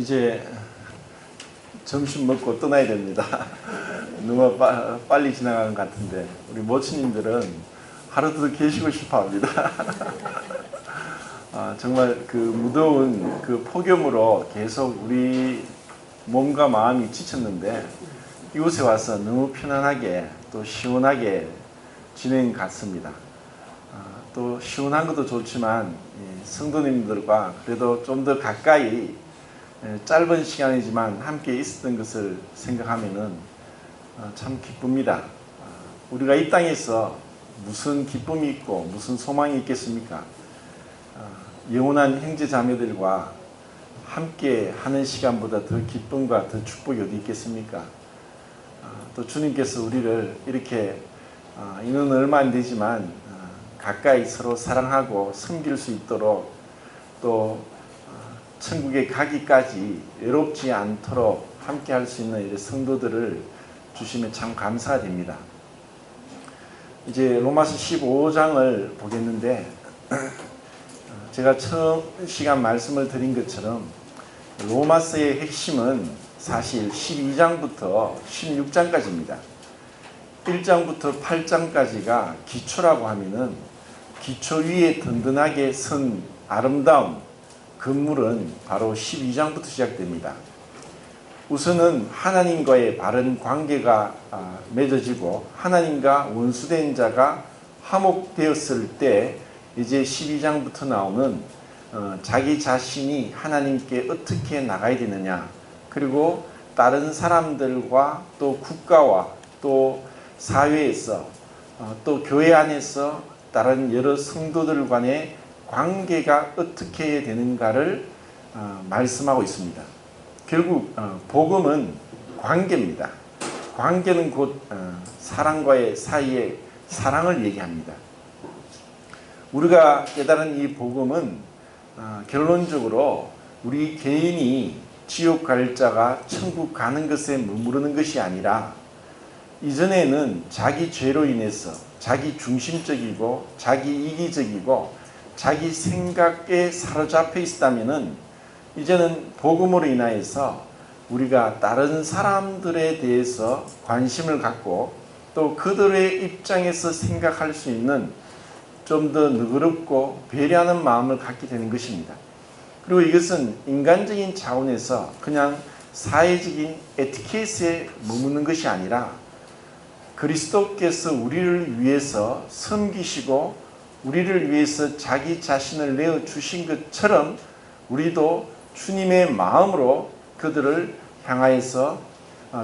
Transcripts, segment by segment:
이제 점심 먹고 떠나야 됩니다. 너무 빨리 지나가는 것 같은데 우리 모친님들은 하루 더 계시고 싶어 합니다. 정말 그 무더운 그 폭염으로 계속 우리 몸과 마음이 지쳤는데 이곳에 와서 너무 편안하게 또 시원하게 지낸 것 같습니다. 또 시원한 것도 좋지만 성도님들과 그래도 좀 더 가까이 짧은 시간이지만 함께 있었던 것을 생각하면은 참 기쁩니다. 우리가 이 땅에서 무슨 기쁨이 있고 무슨 소망이 있겠습니까? 영원한 형제 자매들과 함께 하는 시간보다 더 기쁨과 더 축복이 어디 있겠습니까? 또 주님께서 우리를 이렇게 인원은 얼마 안 되지만 가까이 서로 사랑하고 섬길 수 있도록 또 천국에 가기까지 외롭지 않도록 함께 할 수 있는 이런 성도들을 주시면 참 감사가 됩니다. 이제 로마서 15장을 보겠는데 제가 처음 시간 말씀을 드린 것처럼 로마서의 핵심은 사실 12장부터 16장까지입니다. 1장부터 8장까지가 기초라고 하면은 기초 위에 든든하게 선 아름다운 건물은 바로 12장부터 시작됩니다. 우선은 하나님과의 바른 관계가 맺어지고 하나님과 원수된 자가 화목되었을 때 이제 12장부터 나오는 자기 자신이 하나님께 어떻게 나가야 되느냐, 그리고 다른 사람들과 또 국가와 또 사회에서 또 교회 안에서 다른 여러 성도들 간의 관계가 어떻게 해야 되는가를 말씀하고 있습니다. 결국 복음은 관계입니다. 관계는 곧 사람과의 사이의 사랑을 얘기합니다. 우리가 깨달은 이 복음은 결론적으로 우리 개인이 지옥 갈 자가 천국 가는 것에 머무르는 것이 아니라 이전에는 자기 죄로 인해서 자기 중심적이고 자기 이기적이고 자기 생각에 사로잡혀 있다면은 이제는 복음으로 인하여서 우리가 다른 사람들에 대해서 관심을 갖고 또 그들의 입장에서 생각할 수 있는 좀 더 너그럽고 배려하는 마음을 갖게 되는 것입니다. 그리고 이것은 인간적인 차원에서 그냥 사회적인 에티켓에 머무는 것이 아니라 그리스도께서 우리를 위해서 섬기시고 우리를 위해서 자기 자신을 내어주신 것처럼 우리도 주님의 마음으로 그들을 향하여서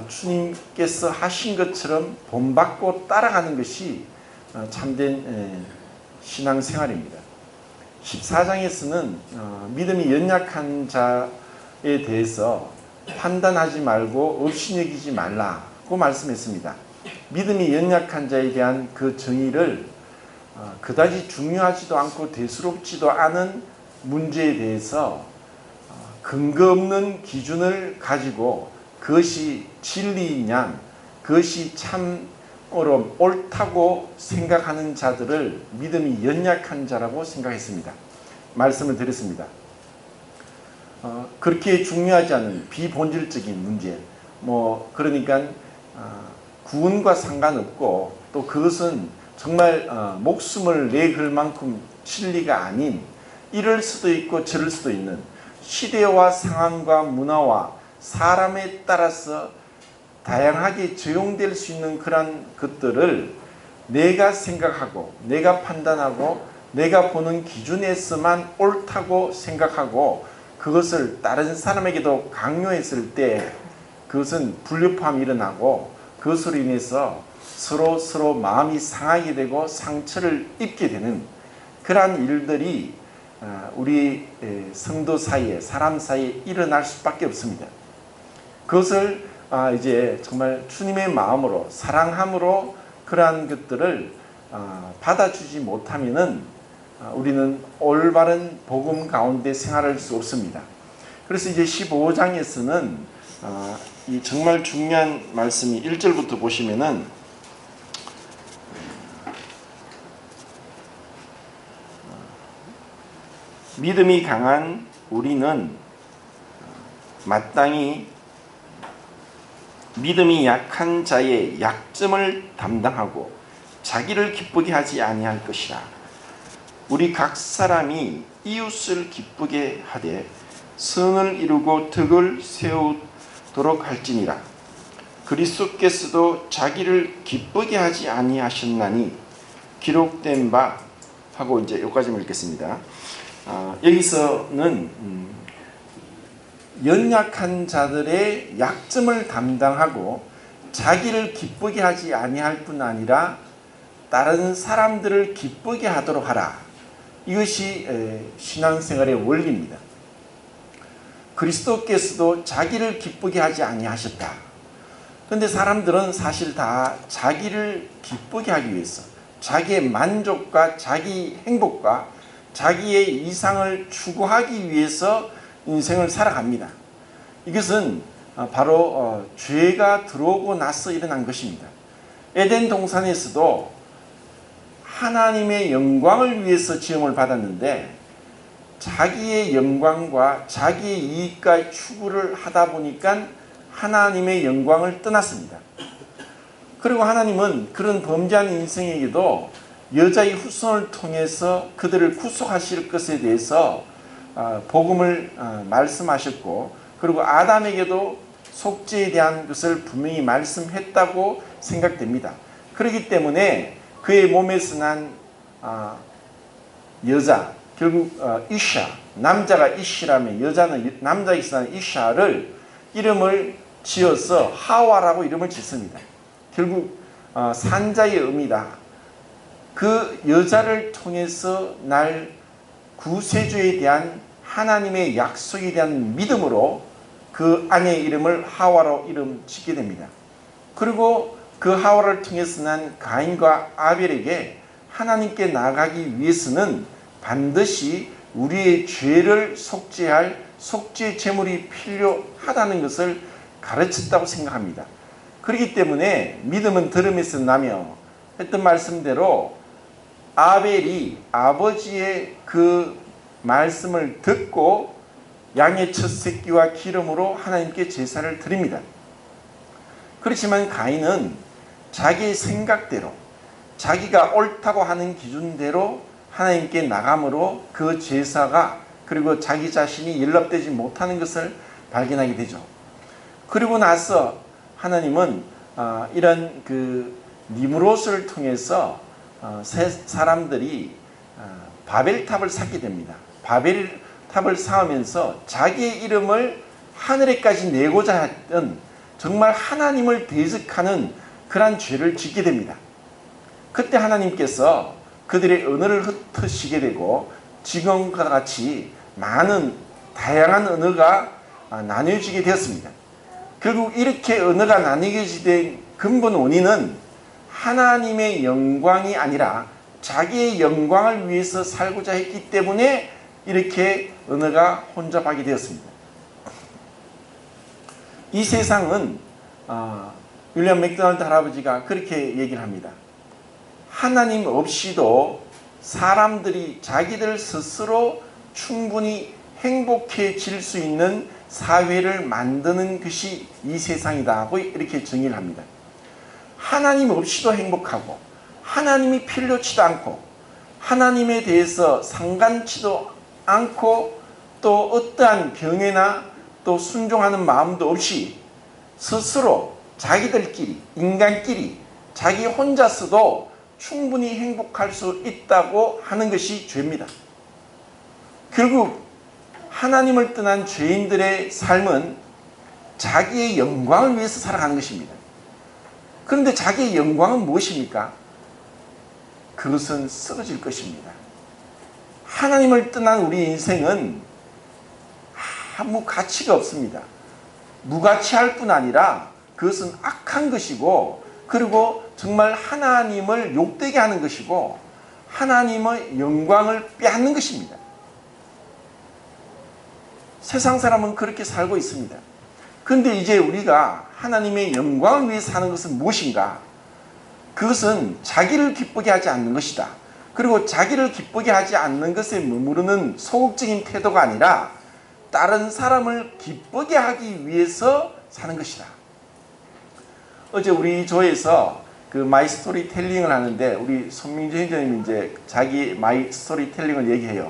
주님께서 하신 것처럼 본받고 따라가는 것이 참된 신앙생활입니다. 14장에서는 믿음이 연약한 자에 대해서 판단하지 말고 업신여기지 말라고 말씀했습니다. 믿음이 연약한 자에 대한 그 정의를 그다지 중요하지도 않고 대수롭지도 않은 문제에 대해서 근거 없는 기준을 가지고 그것이 진리냐, 그것이 참으로 옳다고 생각하는 자들을 믿음이 연약한 자라고 생각했습니다. 말씀을 드렸습니다. 그렇게 중요하지 않은 비본질적인 문제, 그러니까 구원과 상관없고 또 그것은 정말 목숨을 내걸 만큼 진리가 아닌 이럴 수도 있고 저럴 수도 있는 시대와 상황과 문화와 사람에 따라서 다양하게 적용될 수 있는 그런 것들을 내가 생각하고 내가 판단하고 내가 보는 기준에서만 옳다고 생각하고 그것을 다른 사람에게도 강요했을 때 그것은 불협화음이 일어나고 그것으로 인해서 서로 마음이 상하게 되고 상처를 입게 되는 그러한 일들이 우리 성도 사이에 사람 사이에 일어날 수밖에 없습니다. 그것을 이제 정말 주님의 마음으로 사랑함으로 그러한 것들을 받아주지 못하면은 우리는 올바른 복음 가운데 생활할 수 없습니다. 그래서 이제 15장에서는 이 정말 중요한 말씀이 1절부터 보시면은 믿음이 강한 우리는 마땅히 믿음이 약한 자의 약점을 담당하고 자기를 기쁘게 하지 아니할 것이라. 우리 각 사람이 이웃을 기쁘게 하되 선을 이루고 덕을 세우도록 할지니라. 그리스도께서도 자기를 기쁘게 하지 아니하셨나니 기록된 바 하고 이제 여기까지 읽겠습니다. 여기서는 연약한 자들의 약점을 담당하고 자기를 기쁘게 하지 아니할 뿐 아니라 다른 사람들을 기쁘게 하도록 하라. 이것이 신앙생활의 원리입니다. 그리스도께서도 자기를 기쁘게 하지 아니하셨다. 그런데 사람들은 사실 다 자기를 기쁘게 하기 위해서 자기의 만족과 자기 행복과 자기의 이상을 추구하기 위해서 인생을 살아갑니다. 이것은 바로 죄가 들어오고 나서 일어난 것입니다. 에덴 동산에서도 하나님의 영광을 위해서 지음을 받았는데 자기의 영광과 자기의 이익과 추구를 하다 보니까 하나님의 영광을 떠났습니다. 그리고 하나님은 그런 범죄한 인생에게도 여자의 후손을 통해서 그들을 구속하실 것에 대해서 복음을 말씀하셨고, 그리고 아담에게도 속죄에 대한 것을 분명히 말씀했다고 생각됩니다. 그렇기 때문에 그의 몸에서 난 여자, 결국 이샤, 남자가 이시라면 여자는 남자에서 난 이샤를 이름을 지어서 하와라고 이름을 짓습니다. 결국 산자의 의미다. 그 여자를 통해서 날 구세주에 대한 하나님의 약속에 대한 믿음으로 그 아내의 이름을 하와로 이름 짓게 됩니다. 그리고 그 하와를 통해서 난 가인과 아벨에게 하나님께 나아가기 위해서는 반드시 우리의 죄를 속죄할 속죄 제물이 필요하다는 것을 가르쳤다고 생각합니다. 그렇기 때문에 믿음은 들음에서 나며 했던 말씀대로 아벨이 아버지의 그 말씀을 듣고 양의 첫 새끼와 기름으로 하나님께 제사를 드립니다. 그렇지만 가인은 자기의 생각대로 자기가 옳다고 하는 기준대로 하나님께 나감으로 그 제사가 그리고 자기 자신이 연락되지 못하는 것을 발견하게 되죠. 그리고 나서 하나님은 이런 그 니므롯을 통해서 사람들이 바벨탑을 쌓게 됩니다. 바벨탑을 쌓으면서 자기의 이름을 하늘에까지 내고자 했던 정말 하나님을 대적하는 그러한 죄를 짓게 됩니다. 그때 하나님께서 그들의 언어를 흩으시게 되고 지금과 같이 많은 다양한 언어가 나뉘어지게 되었습니다. 결국 이렇게 언어가 나뉘어지게 된 근본 원인은 하나님의 영광이 아니라 자기의 영광을 위해서 살고자 했기 때문에 이렇게 언어가 혼잡하게 되었습니다. 이 세상은 윌리엄 맥도날드 할아버지가 그렇게 얘기를 합니다. 하나님 없이도 사람들이 자기들 스스로 충분히 행복해질 수 있는 사회를 만드는 것이 이 세상이다 하고 이렇게 정의를 합니다. 하나님 없이도 행복하고 하나님이 필요치도 않고 하나님에 대해서 상관치도 않고 또 어떠한 경외나 또 순종하는 마음도 없이 스스로 자기들끼리 인간끼리 자기 혼자서도 충분히 행복할 수 있다고 하는 것이 죄입니다. 결국 하나님을 떠난 죄인들의 삶은 자기의 영광을 위해서 살아가는 것입니다. 그런데 자기의 영광은 무엇입니까? 그것은 쓰러질 것입니다. 하나님을 떠난 우리 인생은 아무 가치가 없습니다. 무가치할 뿐 아니라 그것은 악한 것이고, 그리고 정말 하나님을 욕되게 하는 것이고 하나님의 영광을 빼앗는 것입니다. 세상 사람은 그렇게 살고 있습니다. 그런데 이제 우리가 하나님의 영광을 위해서 사는 것은 무엇인가? 그것은 자기를 기쁘게 하지 않는 것이다. 그리고 자기를 기쁘게 하지 않는 것에 머무르는 소극적인 태도가 아니라 다른 사람을 기쁘게 하기 위해서 사는 것이다. 어제 우리 조에서 그 마이 스토리 텔링을 하는데 우리 손민주 행정님이 이제 자기 마이 스토리 텔링을 얘기해요.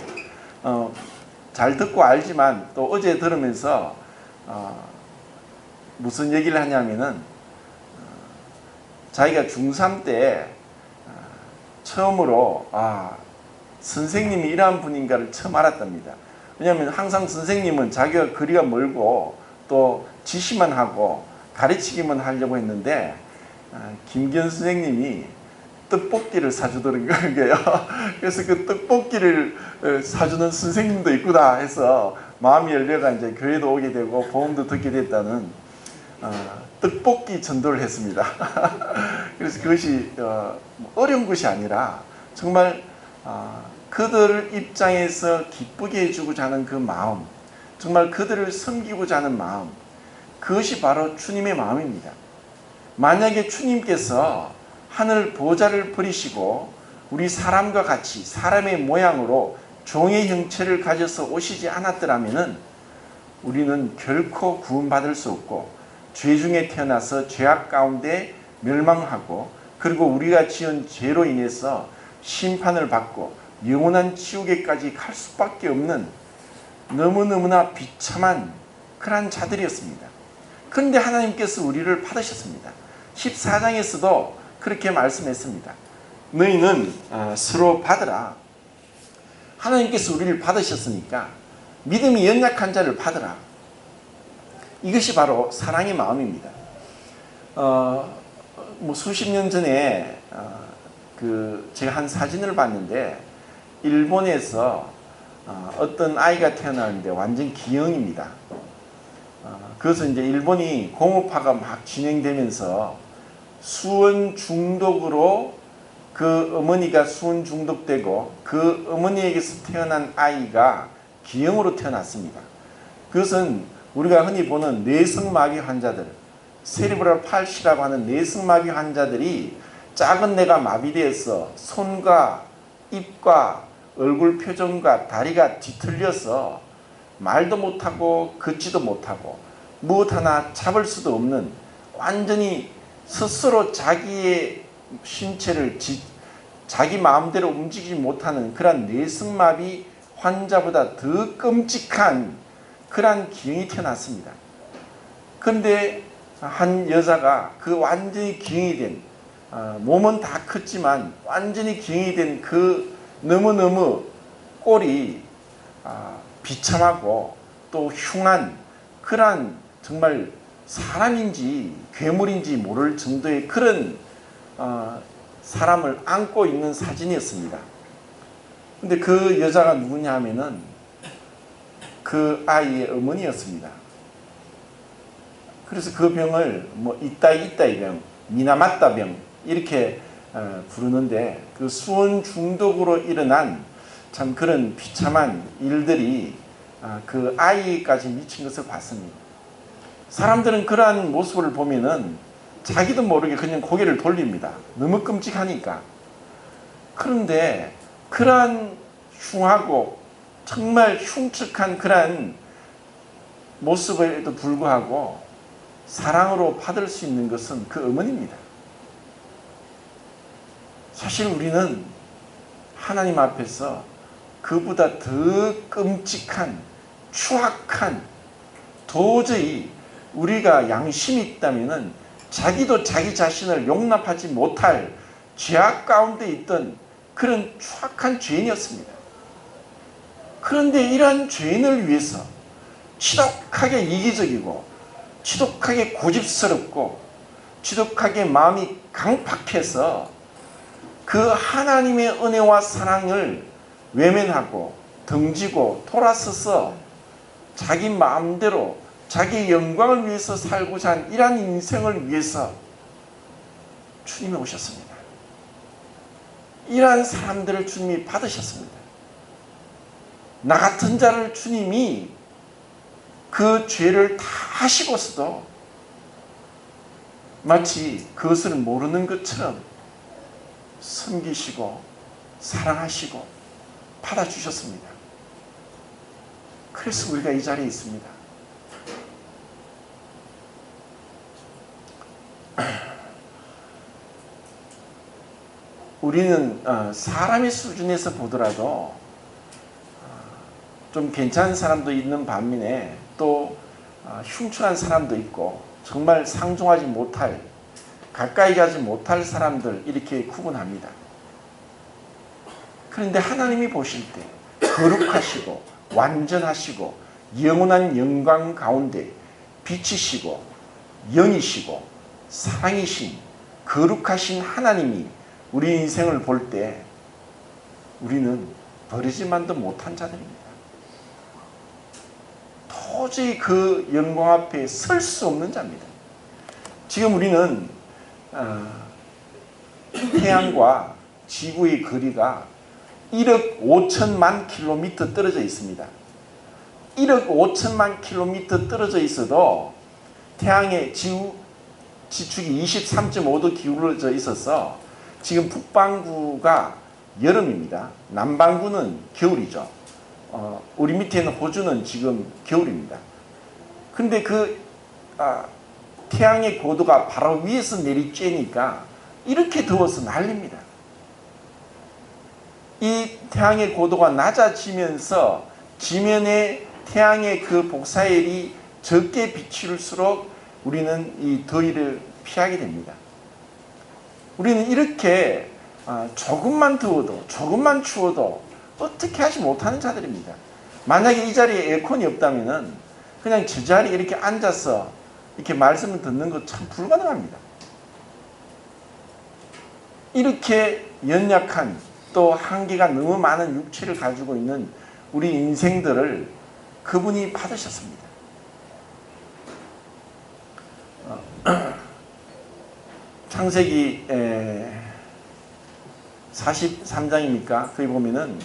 잘 듣고 알지만 또 어제 들으면서 무슨 얘기를 하냐면은 자기가 중3 때 처음으로 선생님이 이러한 분인가를 처음 알았답니다. 왜냐하면 항상 선생님은 자기가 거리가 멀고 또 지시만 하고 가르치기만 하려고 했는데 김기현 선생님이 떡볶이를 사주더라고요. 그래서 그 떡볶이를 사주는 선생님도 있구나 해서 마음이 열려가 이제 교회도 오게 되고 복음도 듣게 됐다는 떡볶이 전도를 했습니다. 그래서 그것이 어려운 것이 아니라 정말 그들 입장에서 기쁘게 해주고자 하는 그 마음, 정말 그들을 섬기고자 하는 마음, 그것이 바로 주님의 마음입니다. 만약에 주님께서 하늘 보좌를 버리시고 우리 사람과 같이 사람의 모양으로 종의 형체를 가져서 오시지 않았더라면 우리는 결코 구원받을 수 없고 죄 중에 태어나서 죄악 가운데 멸망하고 그리고 우리가 지은 죄로 인해서 심판을 받고 영원한 지옥에까지 갈 수밖에 없는 너무너무나 비참한 그러한 자들이었습니다. 그런데 하나님께서 우리를 받으셨습니다. 14장에서도 그렇게 말씀했습니다. 너희는 서로 받으라. 하나님께서 우리를 받으셨으니까 믿음이 연약한 자를 받으라. 이것이 바로 사랑의 마음입니다. 수십 년 전에 제가 한 사진을 봤는데 일본에서 어떤 아이가 태어나는데 완전 기형입니다. 그래서 이제 일본이 공업화가 막 진행되면서 수원 중독으로 그 어머니가 수원 중독되고 그 어머니에게서 태어난 아이가 기형으로 태어났습니다. 그것은 우리가 흔히 보는 뇌성마비 환자들, 세리브럴 팔시라고 하는 뇌성마비 환자들이 작은 뇌가 마비되어서 손과 입과 얼굴 표정과 다리가 뒤틀려서 말도 못하고 걷지도 못하고 무엇 하나 잡을 수도 없는 완전히 스스로 자기의 신체를 자기 마음대로 움직이지 못하는 그런 뇌성마비 환자보다 더 끔찍한 그러한 기형이 태어났습니다. 그런데 한 여자가 그 완전히 기형이 된 몸은 다 컸지만 완전히 기형이 된 그 너무너무 꼴이 비참하고 또 흉한 그러한 정말 사람인지 괴물인지 모를 정도의 그런 사람을 안고 있는 사진이었습니다. 근데 그 여자가 누구냐 하면은 그 아이의 어머니였습니다. 그래서 그 병을 이따이 병, 미나마따 병 이렇게 부르는데 그 수원 중독으로 일어난 참 그런 비참한 일들이 그 아이까지 미친 것을 봤습니다. 사람들은 그러한 모습을 보면은 자기도 모르게 그냥 고개를 돌립니다. 너무 끔찍하니까. 그런데 그러한 흉하고 정말 흉측한 그러한 모습에도 불구하고 사랑으로 받을 수 있는 것은 그 어머니입니다. 사실 우리는 하나님 앞에서 그보다 더 끔찍한 추악한 도저히 우리가 양심이 있다면 자기도 자기 자신을 용납하지 못할 죄악 가운데 있던 그런 추악한 죄인이었습니다. 그런데 이러한 죄인을 위해서 지독하게 이기적이고 지독하게 고집스럽고 지독하게 마음이 강팍해서 그 하나님의 은혜와 사랑을 외면하고 등지고 돌아서서 자기 마음대로 자기 영광을 위해서 살고자 한 이러한 인생을 위해서 주님이 오셨습니다. 이러한 사람들을 주님이 받으셨습니다. 나 같은 자를 주님이 그 죄를 다 하시고서도 마치 그것을 모르는 것처럼 섬기시고 사랑하시고 받아주셨습니다. 그래서 우리가 이 자리에 있습니다. 우리는 사람의 수준에서 보더라도 좀 괜찮은 사람도 있는 반면에 또 흉측한 사람도 있고 정말 상종하지 못할, 가까이 가지 못할 사람들 이렇게 구분합니다. 그런데 하나님이 보실 때 거룩하시고 완전하시고 영원한 영광 가운데 빛이시고 영이시고 사랑이신 거룩하신 하나님이 우리 인생을 볼 때 우리는 버리지만도 못한 자들입니다. 도저히 그 영광 앞에 설 수 없는 자입니다. 지금 우리는 태양과 지구의 거리가 1억 5천만 킬로미터 떨어져 있습니다. 1억 5천만 킬로미터 떨어져 있어도 태양의 지축이 23.5도 기울어져 있어서 지금 북반구가 여름입니다. 남반구는 겨울이죠. 우리 밑에 있는 호주는 지금 겨울입니다. 근데 태양의 고도가 바로 위에서 내리쬐니까 이렇게 더워서 난립니다. 이 태양의 고도가 낮아지면서 지면에 태양의 그 복사열이 적게 비출수록 우리는 이 더위를 피하게 됩니다. 우리는 이렇게 조금만 더워도 조금만 추워도 어떻게 하지 못하는 자들입니다. 만약에 이 자리에 에어컨이 없다면 그냥 저 자리에 이렇게 앉아서 이렇게 말씀을 듣는 것 참 불가능합니다. 이렇게 연약한 또 한계가 너무 많은 육체를 가지고 있는 우리 인생들을 그분이 받으셨습니다. 창세기 43장입니까? 거기 보면은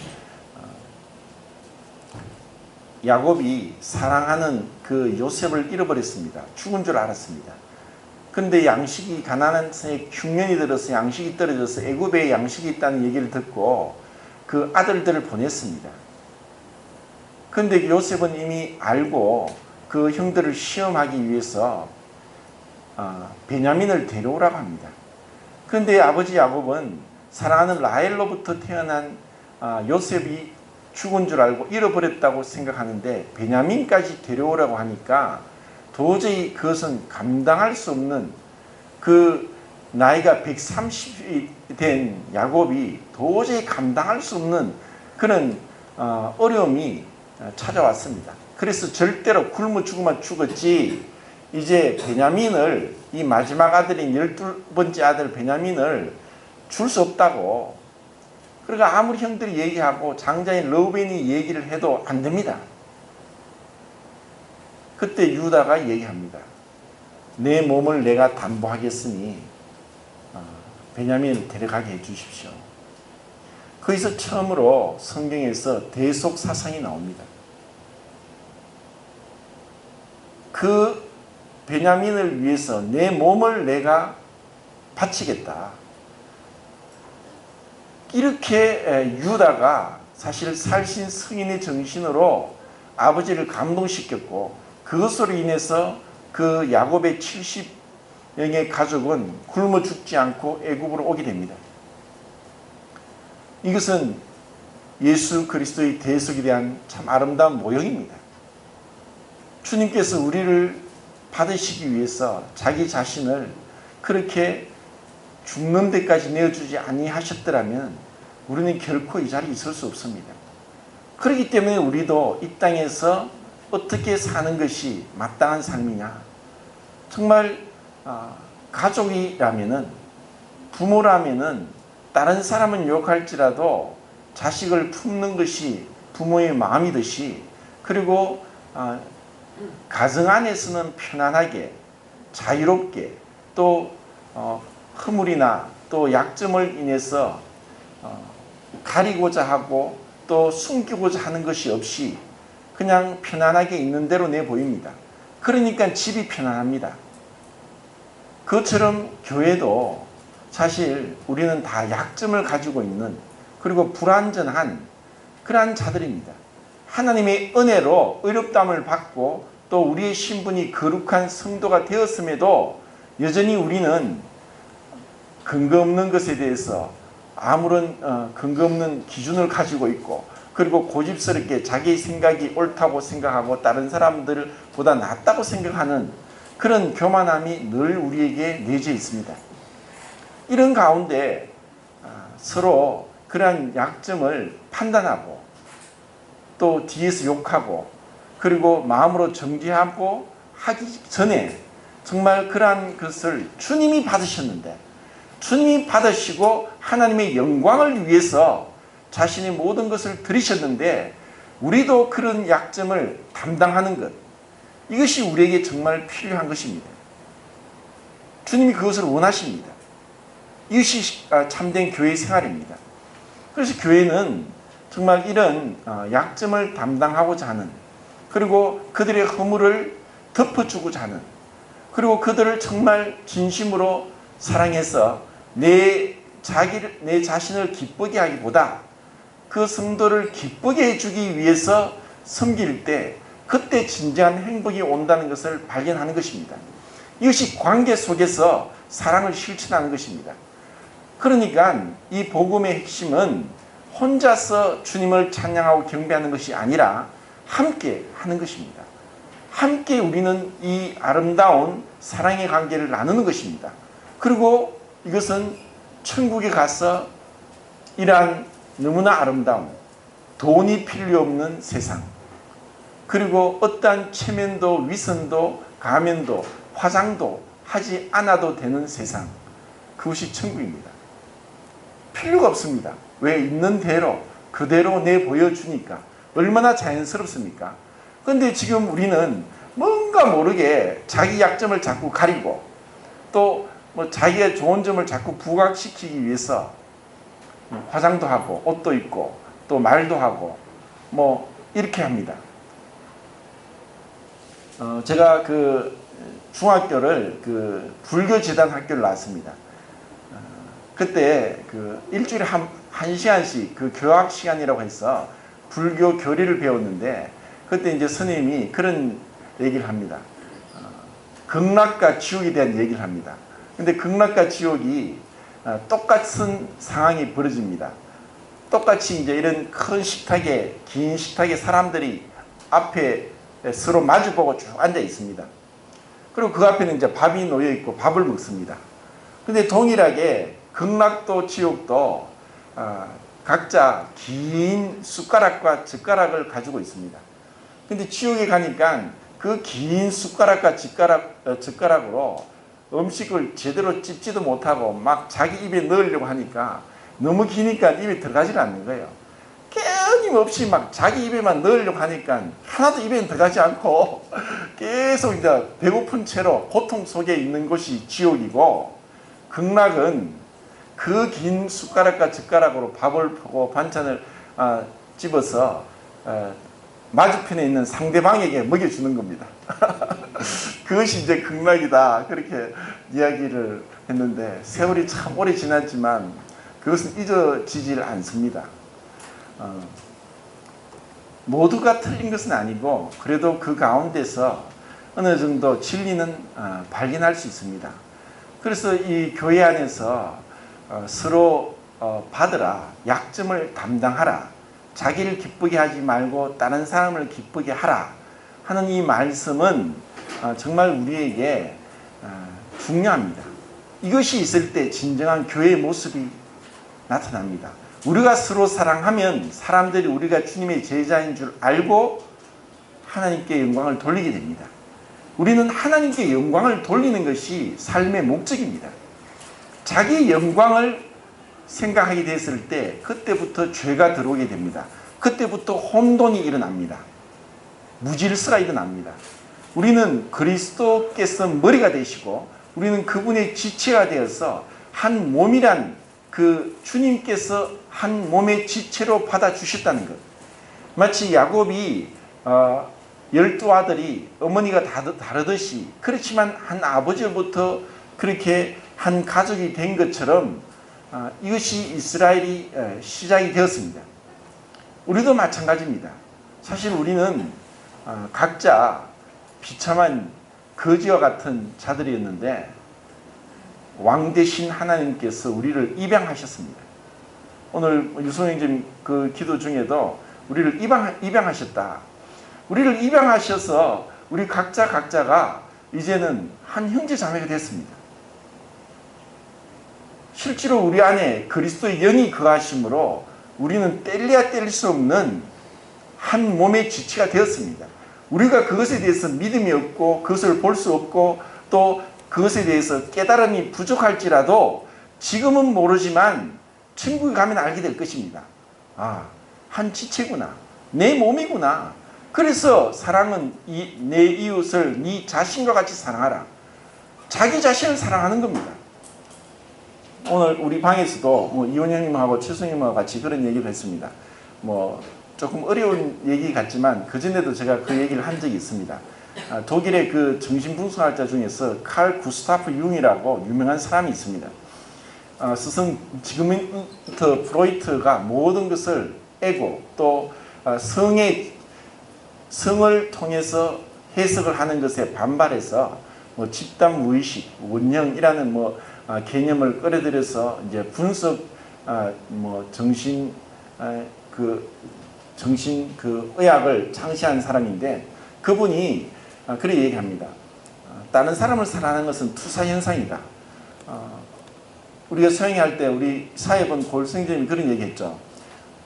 야곱이 사랑하는 그 요셉을 잃어버렸습니다. 죽은 줄 알았습니다. 그런데 양식이 가나안 땅에 흉년이 들어서 양식이 떨어져서 애굽에 양식이 있다는 얘기를 듣고 그 아들들을 보냈습니다. 그런데 요셉은 이미 알고 그 형들을 시험하기 위해서 베냐민을 데려오라고 합니다. 그런데 아버지 야곱은 사랑하는 라헬로부터 태어난 요셉이 죽은 줄 알고 잃어버렸다고 생각하는데 베냐민까지 데려오라고 하니까 도저히 그것은 감당할 수 없는, 그 나이가 130이 된 야곱이 도저히 감당할 수 없는 그런 어려움이 찾아왔습니다. 그래서 절대로 굶어 죽으면 죽었지 이제 베냐민을, 이 마지막 아들인 12번째 아들 베냐민을 줄 수 없다고. 그러니까 아무리 형들이 얘기하고 장자인 러브벤이 얘기를 해도 안 됩니다. 그때 유다가 얘기합니다. 내 몸을 내가 담보하겠으니 베냐민을 데려가게 해주십시오. 거기서 처음으로 성경에서 대속사상이 나옵니다. 그 베냐민을 위해서 내 몸을 내가 바치겠다. 이렇게 유다가 사실 살신 승인의 정신으로 아버지를 감동시켰고 그것으로 인해서 그 야곱의 70명의 가족은 굶어 죽지 않고 애굽으로 오게 됩니다. 이것은 예수 그리스도의 대속에 대한 참 아름다운 모형입니다. 주님께서 우리를 받으시기 위해서 자기 자신을 그렇게 죽는 데까지 내어주지 아니하셨더라면 우리는 결코 이 자리에 있을 수 없습니다. 그렇기 때문에 우리도 이 땅에서 어떻게 사는 것이 마땅한 삶이냐. 정말 가족이라면은, 부모라면은 다른 사람은 욕할지라도 자식을 품는 것이 부모의 마음이듯이, 그리고 가정 안에서는 편안하게 자유롭게 또 허물이나 또 약점을 인해서 가리고자 하고 또 숨기고자 하는 것이 없이 그냥 편안하게 있는 대로 내보입니다. 그러니까 집이 편안합니다. 그것처럼 교회도 사실 우리는 다 약점을 가지고 있는, 그리고 불완전한 그러한 자들입니다. 하나님의 은혜로 의롭다함을 받고 또 우리의 신분이 거룩한 성도가 되었음에도 여전히 우리는 근거 없는 것에 대해서 아무런 근거 없는 기준을 가지고 있고, 그리고 고집스럽게 자기 생각이 옳다고 생각하고 다른 사람들보다 낫다고 생각하는 그런 교만함이 늘 우리에게 내재 있습니다. 이런 가운데 서로 그러한 약점을 판단하고 또 뒤에서 욕하고 그리고 마음으로 정죄하고 하기 전에 정말 그러한 것을 주님이 받으셨는데, 주님이 받으시고 하나님의 영광을 위해서 자신의 모든 것을 드리셨는데 우리도 그런 약점을 담당하는 것, 이것이 우리에게 정말 필요한 것입니다. 주님이 그것을 원하십니다. 이것이 참된 교회 생활입니다. 그래서 교회는 정말 이런 약점을 담당하고자 하는, 그리고 그들의 허물을 덮어주고자 하는, 그리고 그들을 정말 진심으로 사랑해서 내 자신을 기쁘게 하기보다 그 성도를 기쁘게 해주기 위해서 섬길 때 그때 진정한 행복이 온다는 것을 발견하는 것입니다. 이것이 관계 속에서 사랑을 실천하는 것입니다. 그러니까 이 복음의 핵심은 혼자서 주님을 찬양하고 경배하는 것이 아니라 함께 하는 것입니다. 함께 우리는 이 아름다운 사랑의 관계를 나누는 것입니다. 그리고 이것은 천국에 가서 이러한 너무나 아름다운, 돈이 필요 없는 세상, 그리고 어떠한 체면도 위선도 가면도 화장도 하지 않아도 되는 세상, 그것이 천국입니다. 필요가 없습니다. 왜? 있는 대로 그대로 내보여주니까 얼마나 자연스럽습니까? 그런데 지금 우리는 뭔가 모르게 자기 약점을 자꾸 가리고 또 자기의 좋은 점을 자꾸 부각시키기 위해서 화장도 하고 옷도 입고 또 말도 하고 이렇게 합니다. 제가 그 중학교를 불교 재단 학교를 나왔습니다. 그때 일주일에 한 시간씩 교학 시간이라고 해서 불교 교리를 배웠는데, 그때 이제 스님이 그런 얘기를 합니다. 극락과 지옥에 대한 얘기를 합니다. 근데 극락과 지옥이 똑같은 상황이 벌어집니다. 똑같이 이제 이런 큰 식탁에, 긴 식탁에 사람들이 앞에 서로 마주보고 쭉 앉아 있습니다. 그리고 그 앞에는 이제 밥이 놓여 있고 밥을 먹습니다. 근데 동일하게 극락도 지옥도 각자 긴 숟가락과 젓가락을 가지고 있습니다. 근데 지옥에 가니까 그 긴 숟가락과 젓가락으로 음식을 제대로 찝지도 못하고 막 자기 입에 넣으려고 하니까 너무 기니까 입에 들어가지 않는 거예요. 끊임없이 막 자기 입에만 넣으려고 하니까 하나도 입에 들어가지 않고 계속 이제 배고픈 채로 고통 속에 있는 것이 지옥이고, 극락은 그 긴 숟가락과 젓가락으로 밥을 푸고 반찬을 집어서 맞은편에 있는 상대방에게 먹여주는 겁니다. 그것이 이제 극락이다, 그렇게 이야기를 했는데 세월이 참 오래 지났지만 그것은 잊어지질 않습니다. 모두가 틀린 것은 아니고 그래도 그 가운데서 어느 정도 진리는 발견할 수 있습니다. 그래서 이 교회 안에서 서로 받으라, 약점을 담당하라, 자기를 기쁘게 하지 말고 다른 사람을 기쁘게 하라 하는 이 말씀은 정말 우리에게 중요합니다. 이것이 있을 때 진정한 교회의 모습이 나타납니다. 우리가 서로 사랑하면 사람들이 우리가 주님의 제자인 줄 알고 하나님께 영광을 돌리게 됩니다. 우리는 하나님께 영광을 돌리는 것이 삶의 목적입니다. 자기 영광을 생각하게 됐을 때 그때부터 죄가 들어오게 됩니다. 그때부터 혼돈이 일어납니다. 무질서가 일어납니다. 우리는 그리스도께서 머리가 되시고 우리는 그분의 지체가 되어서 한 몸이란 그 주님께서 한 몸의 지체로 받아주셨다는 것. 마치 야곱이 12 아들이 어머니가 다르듯이 그렇지만 한 아버지로부터 그렇게 한 가족이 된 것처럼 이것이 이스라엘이 시작이 되었습니다. 우리도 마찬가지입니다. 사실 우리는 각자 비참한 거지와 같은 자들이었는데 왕 대신 하나님께서 우리를 입양하셨습니다. 오늘 유소영님 그 기도 중에도 우리를 입양하셨다. 우리를 입양하셔서 우리 각자가 이제는 한 형제 자매가 됐습니다. 실제로 우리 안에 그리스도의 영이 거하심으로 우리는 뗄래야 뗄 수 없는 한 몸의 지체가 되었습니다. 우리가 그것에 대해서 믿음이 없고 그것을 볼 수 없고 또 그것에 대해서 깨달음이 부족할지라도 지금은 모르지만 천국에 가면 알게 될 것입니다. 한 지체구나. 내 몸이구나. 그래서 사랑은 내 이웃을 네 자신과 같이 사랑하라. 자기 자신을 사랑하는 겁니다. 오늘 우리 방에서도 이원영님하고 최승님하고 같이 그런 얘기를 했습니다. 조금 어려운 얘기 같지만 그전에도 제가 그 얘기를 한 적이 있습니다. 독일의 그 정신분석학자 중에서 칼 구스타프 융이라고 유명한 사람이 있습니다. 스승 지그문트 프로이트가 모든 것을 에고 또 성을 통해서 해석을 하는 것에 반발해서 집단 무의식, 원형이라는 개념을 끌어들여서 이제 분석 정신 의학을 창시한 사람인데 그분이 그렇게 얘기합니다. 다른 사람을 사랑하는 것은 투사 현상이다. 우리가 수행할 때 우리 사회본 골생님이 그런 얘기했죠.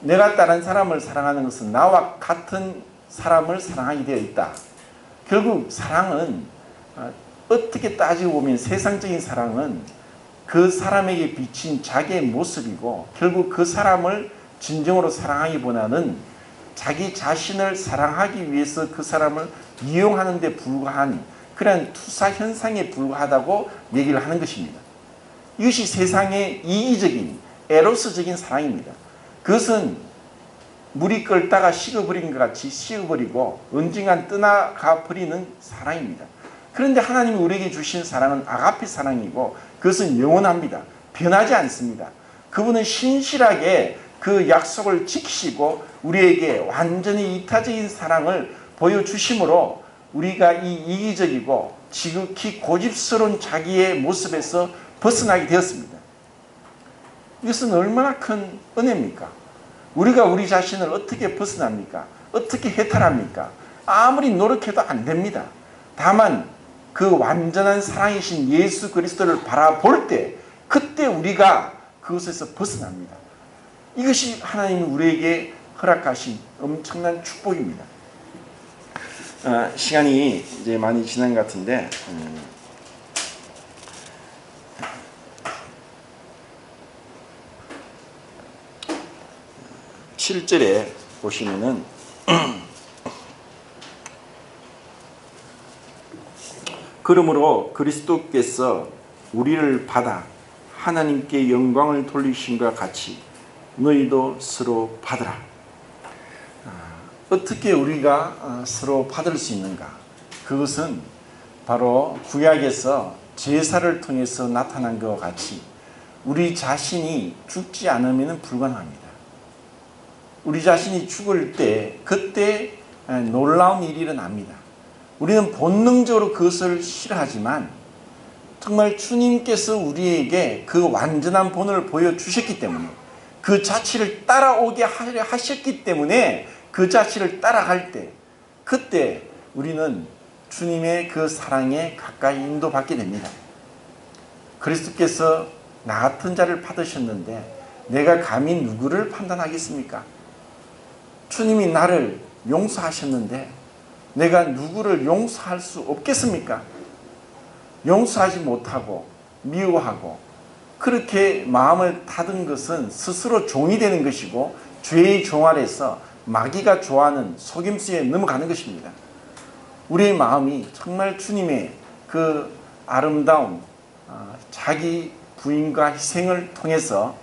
내가 다른 사람을 사랑하는 것은 나와 같은 사람을 사랑하게 되어 있다. 결국 사랑은 어떻게 따지고 보면 세상적인 사랑은 그 사람에게 비친 자기의 모습이고 결국 그 사람을 진정으로 사랑하기보다는 자기 자신을 사랑하기 위해서 그 사람을 이용하는 데 불과한 그런 투사 현상에 불과하다고 얘기를 하는 것입니다. 이것이 세상의 이기적인 에로스적인 사랑입니다. 그것은 물이 끓다가 식어버린 것 같이 식어버리고 언젠간 떠나가 버리는 사랑입니다. 그런데 하나님이 우리에게 주신 사랑은 아가페 사랑이고 그것은 영원합니다. 변하지 않습니다. 그분은 신실하게 그 약속을 지키시고 우리에게 완전히 이타적인 사랑을 보여주심으로 우리가 이 이기적이고 지극히 고집스러운 자기의 모습에서 벗어나게 되었습니다. 이것은 얼마나 큰 은혜입니까? 우리가 우리 자신을 어떻게 벗어납니까? 어떻게 해탈합니까? 아무리 노력해도 안 됩니다. 다만 그 완전한 사랑이신 예수 그리스도를 바라볼 때 그때 우리가 그것에서 벗어납니다. 이것이 하나님이 우리에게 허락하신 엄청난 축복입니다. 시간이 이제 많이 지난 것 같은데 7절에 보시면은 그러므로 그리스도께서 우리를 받아 하나님께 영광을 돌리심과 같이 너희도 서로 받으라. 어떻게 우리가 서로 받을 수 있는가? 그것은 바로 구약에서 제사를 통해서 나타난 것과 같이 우리 자신이 죽지 않으면 불가능합니다. 우리 자신이 죽을 때 그때 놀라운 일이 일어납니다. 우리는 본능적으로 그것을 싫어하지만 정말 주님께서 우리에게 그 완전한 본을 보여주셨기 때문에 그 자취를 따라오게 하려 하셨기 때문에 그 자취를 따라갈 때 그때 우리는 주님의 그 사랑에 가까이 인도받게 됩니다. 그리스도께서 나 같은 자를 받으셨는데 내가 감히 누구를 판단하겠습니까? 주님이 나를 용서하셨는데 내가 누구를 용서할 수 없겠습니까? 용서하지 못하고 미워하고 그렇게 마음을 닫은 것은 스스로 종이 되는 것이고 죄의 종 아래서 마귀가 좋아하는 속임수에 넘어가는 것입니다. 우리의 마음이 정말 주님의 그 아름다운 자기 부인과 희생을 통해서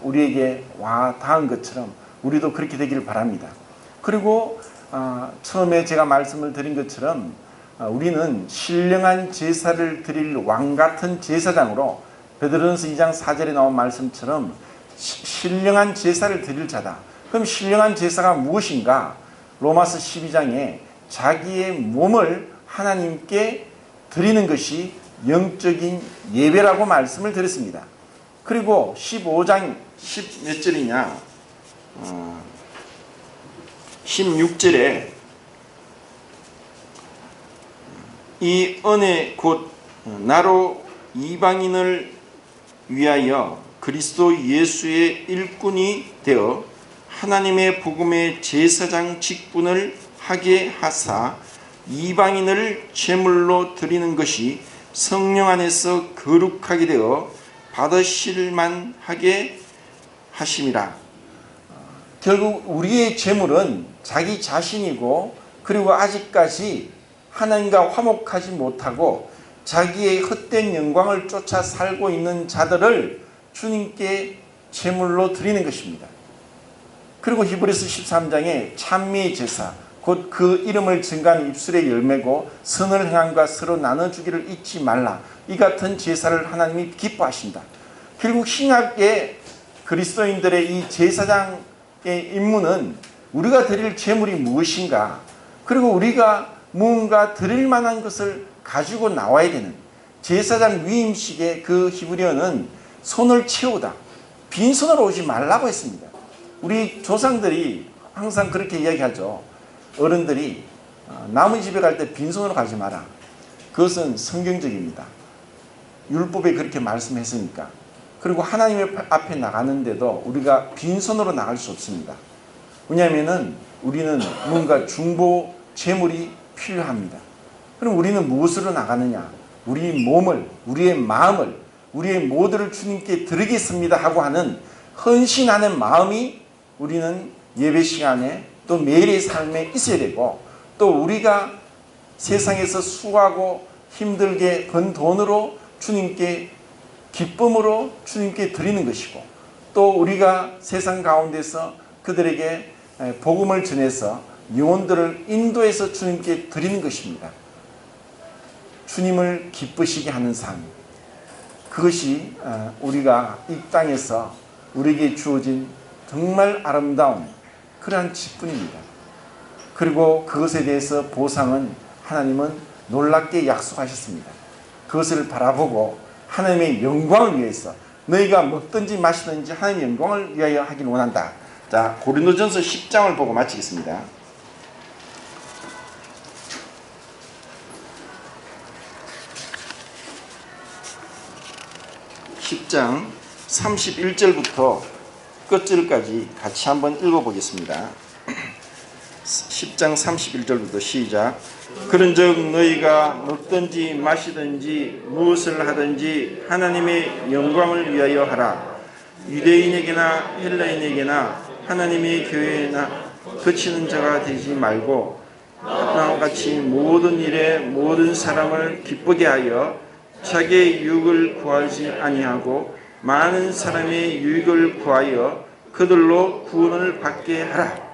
우리에게 와 닿은 것처럼 우리도 그렇게 되기를 바랍니다. 그리고 처음에 제가 말씀을 드린 것처럼 우리는 신령한 제사를 드릴 왕같은 제사장으로 베드로전서 2장 4절에 나온 말씀처럼 신령한 제사를 드릴 자다. 그럼 신령한 제사가 무엇인가? 로마서 12장에 자기의 몸을 하나님께 드리는 것이 영적인 예배라고 말씀을 드렸습니다. 그리고 15장 10 몇 절이냐 16절에 이 은혜 곧 나로 이방인을 위하여 그리스도 예수의 일꾼이 되어 하나님의 복음의 제사장 직분을 하게 하사 이방인을 제물로 드리는 것이 성령 안에서 거룩하게 되어 받으실만 하게 하심이라. 결국 우리의 제물은 자기 자신이고, 그리고 아직까지 하나님과 화목하지 못하고 자기의 헛된 영광을 쫓아 살고 있는 자들을 주님께 제물로 드리는 것입니다. 그리고 히브리서 13장에 찬미의 제사, 곧 그 이름을 증거하는 입술의 열매고 선을 행함과 서로 나눠주기를 잊지 말라. 이 같은 제사를 하나님이 기뻐하신다. 결국 신약의 그리스도인들의 이 제사장의 임무는 우리가 드릴 제물이 무엇인가, 그리고 우리가 무언가 드릴 만한 것을 가지고 나와야 되는, 제사장 위임식의 그 히브리어는 손을 채우다, 빈손으로 오지 말라고 했습니다. 우리 조상들이 항상 그렇게 이야기하죠. 어른들이 남의 집에 갈 때 빈손으로 가지 마라. 그것은 성경적입니다. 율법에 그렇게 말씀했으니까. 그리고 하나님의 앞에 나가는데도 우리가 빈손으로 나갈 수 없습니다. 왜냐하면 우리는 뭔가 중보 제물이 필요합니다. 그럼 우리는 무엇으로 나가느냐? 우리 몸을, 우리의 마음을, 우리의 모두를 주님께 드리겠습니다 하고 하는 헌신하는 마음이 우리는 예배 시간에 또 매일의 삶에 있어야 되고, 또 우리가 세상에서 수고하고 힘들게 번 돈으로 주님께 기쁨으로 주님께 드리는 것이고, 또 우리가 세상 가운데서 그들에게 복음을 전해서 영혼들을 인도해서 주님께 드리는 것입니다. 주님을 기쁘시게 하는 삶, 그것이 우리가 이 땅에서 우리에게 주어진 정말 아름다운 그러한 직분입니다. 그리고 그것에 대해서 보상은 하나님은 놀랍게 약속하셨습니다. 그것을 바라보고 하나님의 영광을 위해서 너희가 먹든지 마시든지 하나님의 영광을 위하여 하길 원한다. 자, 고린도전서 10장을 보고 마치겠습니다. 10장 31절부터 끝절까지 같이 한번 읽어보겠습니다. 10장 31절부터 시작. 그런즉 너희가 먹든지 마시든지 무엇을 하든지 하나님의 영광을 위하여 하라. 유대인에게나 헬라인에게나 하나님의 교회나 거치는 자가 되지 말고 하나같이 모든 일에 모든 사람을 기쁘게 하여 자기의 유익을 구하지 아니하고 많은 사람의 유익을 구하여 그들로 구원을 받게 하라.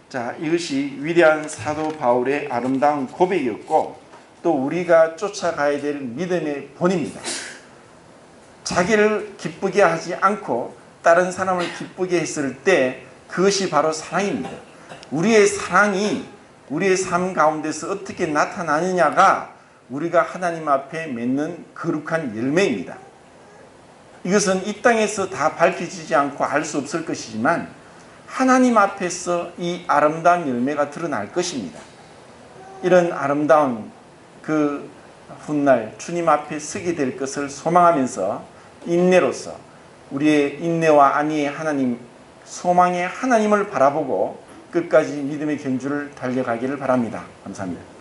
자, 이것이 위대한 사도 바울의 아름다운 고백이었고, 또 우리가 쫓아가야 될 믿음의 본입니다. 자기를 기쁘게 하지 않고 다른 사람을 기쁘게 했을 때 그것이 바로 사랑입니다. 우리의 사랑이 우리의 삶 가운데서 어떻게 나타나느냐가 우리가 하나님 앞에 맺는 거룩한 열매입니다. 이것은 이 땅에서 다 밝혀지지 않고 알 수 없을 것이지만 하나님 앞에서 이 아름다운 열매가 드러날 것입니다. 이런 아름다운 그 훗날 주님 앞에 서게 될 것을 소망하면서 인내로서 우리의 인내와 안위의 하나님, 소망의 하나님을 바라보고 끝까지 믿음의 경주를 달려가기를 바랍니다. 감사합니다.